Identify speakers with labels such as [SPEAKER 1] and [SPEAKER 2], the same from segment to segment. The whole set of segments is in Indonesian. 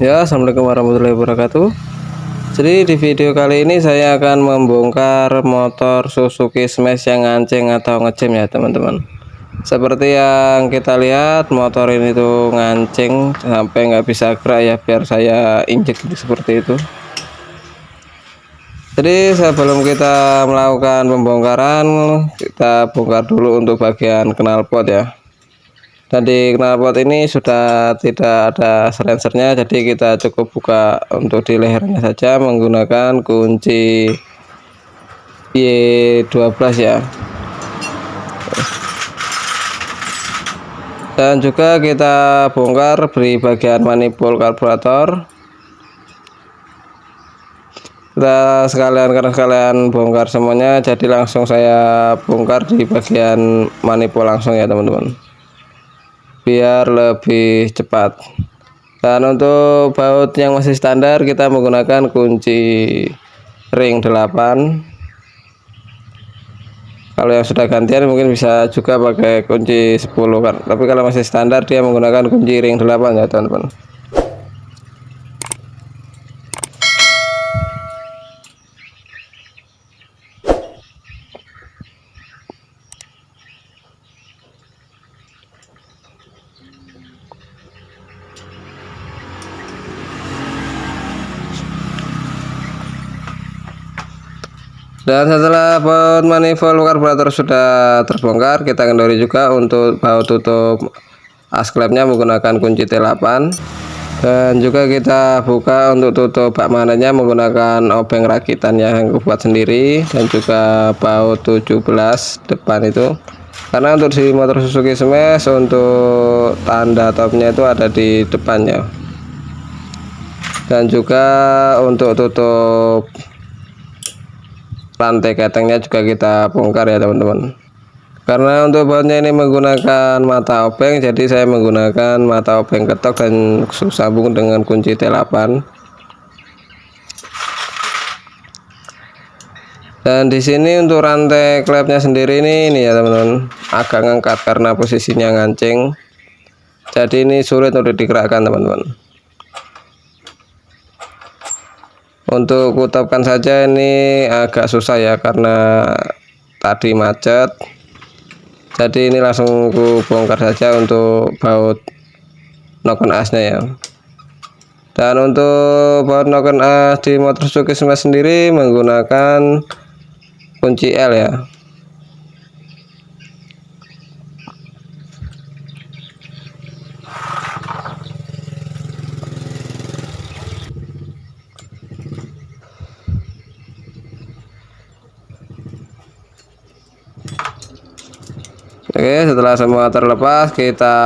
[SPEAKER 1] Ya, assalamualaikum warahmatullahi wabarakatuh. Jadi di video kali ini saya akan membongkar motor Suzuki Smash yang ngancing atau ngejam ya teman-teman. Seperti yang kita lihat, motor ini tuh ngancing sampai nggak bisa gerak ya, biar saya injek seperti itu. Jadi sebelum kita melakukan pembongkaran, kita bongkar dulu untuk bagian knalpot ya. Dan di knalpot ini sudah tidak ada silencernya, jadi kita cukup buka untuk di lehernya saja menggunakan kunci Y12 ya. Dan juga kita bongkar di bagian manifold karburator. Kita sekalian bongkar semuanya, jadi langsung saya bongkar di bagian manifold langsung ya teman-teman, biar lebih cepat. Dan untuk baut yang masih standar kita menggunakan kunci ring 8. Kalau yang sudah gantian mungkin bisa juga pakai kunci 10 kan, tapi kalau masih standar dia menggunakan kunci ring 8 ya teman-teman. Dan setelah baut manifold karburator sudah terbongkar, kita kendori juga untuk baut tutup as klepnya menggunakan kunci T8. Dan juga kita buka untuk tutup bak magnetnya menggunakan obeng rakitan yang buat sendiri, dan juga baut 17 depan itu. Karena untuk di motor Suzuki Smash untuk tanda topnya itu ada di depannya. Dan juga untuk tutup rantai ketengnya juga kita bongkar ya teman-teman. Karena untuk bautnya ini menggunakan mata obeng, jadi saya menggunakan mata obeng ketok dan sambung dengan kunci T8. Dan di sini untuk rantai klepnya sendiri ini ya teman-teman, agak ngangkat karena posisinya ngancing, jadi ini sulit untuk digerakkan teman-teman. Untuk kutopkan saja ini agak susah ya, karena tadi macet. Jadi ini langsung ku bongkar saja untuk baut noken asnya ya. Dan untuk baut noken as di motor Suzuki Smash sendiri menggunakan kunci L ya. Oke, setelah semua terlepas, kita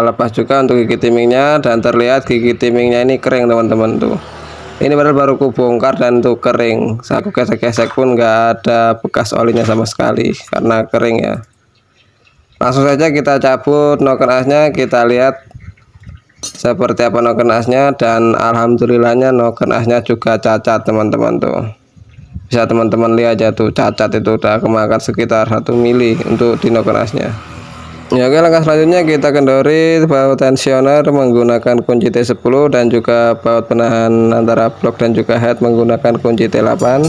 [SPEAKER 1] lepas juga untuk gigi timingnya, dan terlihat gigi timingnya ini kering teman-teman tuh. Ini padahal baru ku bongkar dan tuh kering. Aku gesek-gesek pun nggak ada bekas olinya sama sekali karena kering ya. Langsung saja kita cabut noken asnya, kita lihat seperti apa noken asnya, dan alhamdulillahnya noken asnya juga cacat teman-teman tuh. Bisa teman-teman lihat aja tuh, cacat itu udah kemakan sekitar 1 mili untuk di noken asnya ya. Oke, langkah selanjutnya kita kendori baut tensioner menggunakan kunci T10, dan juga baut penahan antara blok dan juga head menggunakan kunci T8.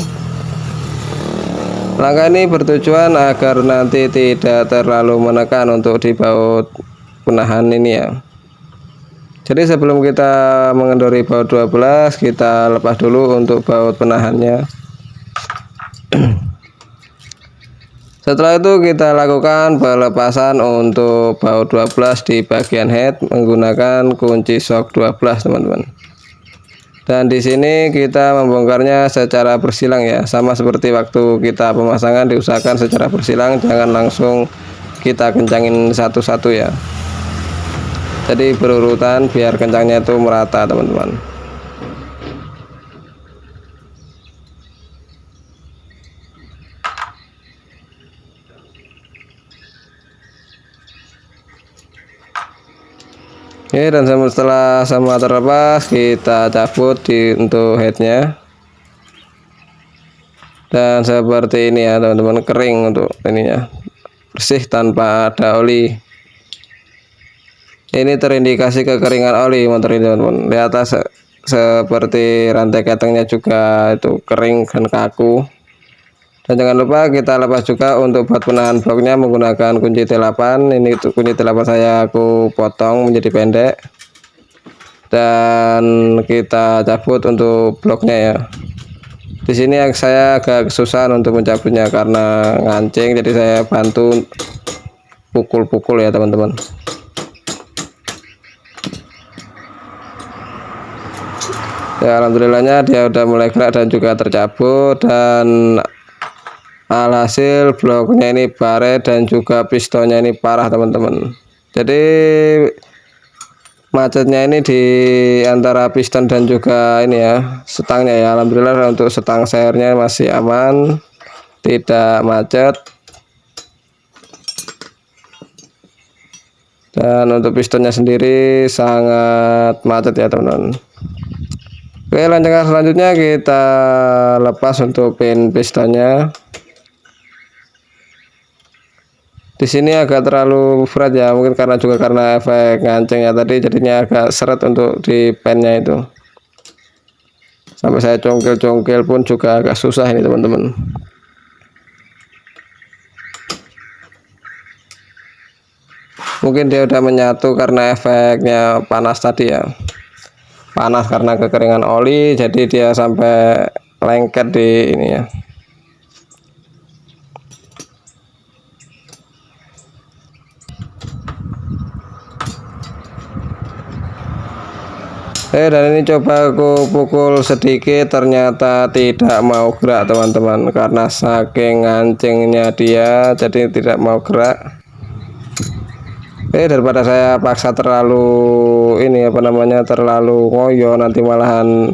[SPEAKER 1] Langkah ini bertujuan agar nanti tidak terlalu menekan untuk di baut penahan ini ya. Jadi sebelum kita mengendori baut 12, kita lepas dulu untuk baut penahannya. Setelah itu kita lakukan pelepasan untuk baut 12 di bagian head menggunakan kunci shock 12 teman-teman. Dan di sini kita membongkarnya secara bersilang ya, sama seperti waktu kita pemasangan, diusahakan secara bersilang, jangan langsung kita kencangin satu-satu ya. Jadi berurutan biar kencangnya itu merata teman-teman. Oke, dan setelah semua terlepas, kita cabut untuk headnya. Dan seperti ini ya teman-teman, kering untuk ininya, bersih tanpa ada oli. Ini terindikasi kekeringan oli motor ini teman-teman. Di atas seperti rantai ketengnya juga itu kering dan kaku. Dan jangan lupa kita lepas juga untuk buat penahan bloknya menggunakan kunci T8. Ini untuk kunci T8 saya aku potong menjadi pendek, dan kita cabut untuk bloknya ya. Di sini saya agak kesusahan untuk mencabutnya karena ngancing, jadi saya bantu pukul-pukul ya teman-teman. Ya, alhamdulillahnya dia udah mulai gerak dan juga tercabut, dan alhasil bloknya ini baret dan juga pistonnya ini parah teman-teman. Jadi macetnya ini di antara piston dan juga ini ya, setangnya ya. Alhamdulillah untuk setang sernya masih aman, tidak macet. Dan untuk pistonnya sendiri sangat macet ya teman-teman. Oke, lanjutkan selanjutnya kita lepas untuk pin pistonnya. Di sini agak terlalu berat ya, mungkin karena efek ngancengnya tadi, jadinya agak seret untuk di pennya itu. Sampai saya congkel-congkel pun juga agak susah ini teman-teman. Mungkin dia udah menyatu karena efeknya panas tadi ya. Panas karena kekeringan oli, jadi dia sampai lengket di ini ya. Dan ini coba aku pukul sedikit, ternyata tidak mau gerak teman-teman, karena saking ngancingnya dia jadi tidak mau gerak. Daripada saya paksa terlalu ini apa namanya, terlalu ngoyo, nanti malahan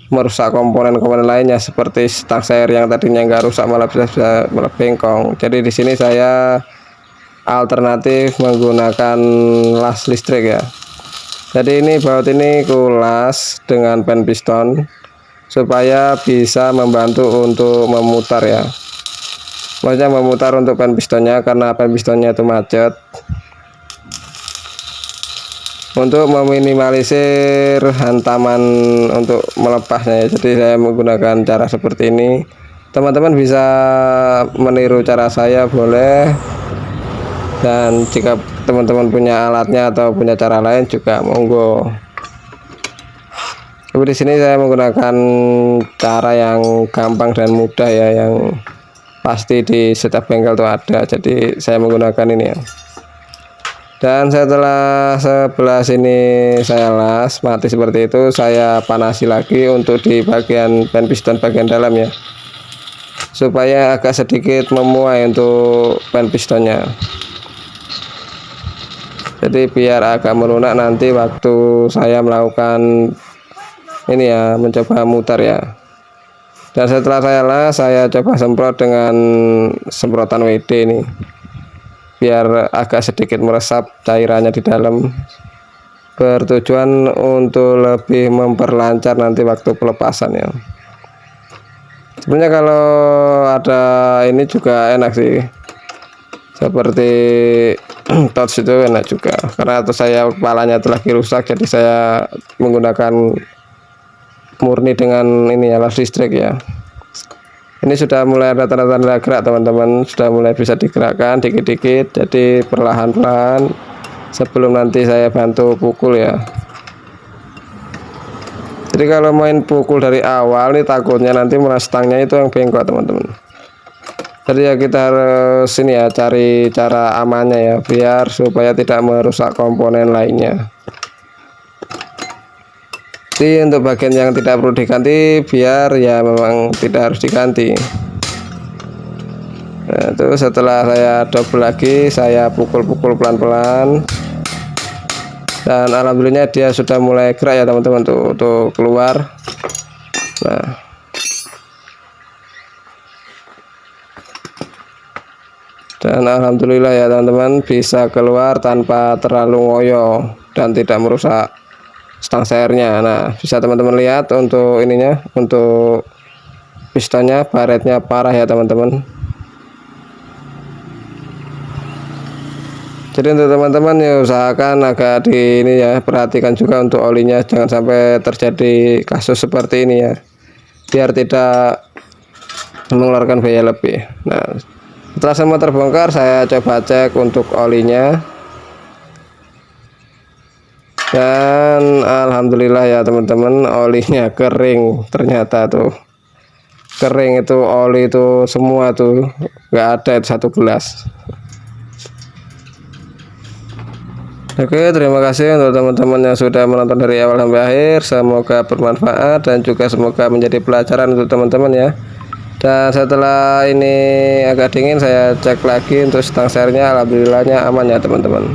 [SPEAKER 1] merusak komponen-komponen lainnya seperti stang seir yang tadinya nggak rusak malah bisa malah bengkong. Jadi di sini saya alternatif menggunakan las listrik ya. Jadi ini baut ini kulas dengan pen piston supaya bisa membantu untuk memutar ya. Maksudnya memutar untuk pen pistonnya, karena pen pistonnya itu macet. Untuk meminimalisir hantaman untuk melepasnya ya, jadi saya menggunakan cara seperti ini. Teman-teman bisa meniru cara saya boleh, dan jika teman-teman punya alatnya atau punya cara lain juga monggo. Tapi di sini saya menggunakan cara yang gampang dan mudah ya, yang pasti di setiap bengkel itu ada, jadi saya menggunakan ini ya. Dan setelah sebelah sini saya las mati seperti itu, saya panasi lagi untuk di bagian pen piston bagian dalam ya, supaya agak sedikit memuai untuk pen pistonnya. Jadi biar agak melunak nanti waktu saya melakukan ini ya, mencoba mutar ya. Dan setelah saya las, saya coba semprot dengan semprotan WD ini, biar agak sedikit meresap cairannya di dalam, bertujuan untuk lebih memperlancar nanti waktu pelepasan ya. Sebenarnya kalau ada ini juga enak sih, seperti touch itu enak juga, karena atau saya kepalanya telah rusak, jadi saya menggunakan murni dengan ini ya, las listrik ya. Ini sudah mulai ada tanda-tanda gerak teman-teman, sudah mulai bisa digerakkan dikit-dikit, jadi perlahan-lahan sebelum nanti saya bantu pukul ya. Jadi kalau main pukul dari awal nih, takutnya nanti malah stangnya itu yang bengkok teman-teman. Jadi ya kita harus ini ya, cari cara amannya ya, biar supaya tidak merusak komponen lainnya. Jadi untuk bagian yang tidak perlu diganti, biar ya memang tidak harus diganti. Nah, itu setelah saya double lagi, saya pukul-pukul pelan-pelan, dan alhamdulillah dia sudah mulai gerak ya teman-teman, tuh keluar. Nah, dan alhamdulillah ya teman-teman, bisa keluar tanpa terlalu ngoyo dan tidak merusak stang seirnya. Nah, bisa teman-teman lihat untuk ininya, untuk pistonnya baretnya parah ya teman-teman. Jadi untuk teman-teman ya usahakan agak di ini ya, perhatikan juga untuk olinya, jangan sampai terjadi kasus seperti ini ya, biar tidak mengeluarkan biaya lebih. Nah, setelah semua terbongkar, saya coba cek untuk olinya, dan alhamdulillah ya teman-teman, olinya kering. Ternyata tuh kering, itu oli itu semua tuh, nggak ada itu satu gelas. Oke, terima kasih untuk teman-teman yang sudah menonton dari awal sampai akhir. Semoga bermanfaat dan juga semoga menjadi pelajaran untuk teman-teman ya. Dan setelah ini agak dingin, saya cek lagi untuk stang sernya, alhamdulillahnya aman ya teman-teman.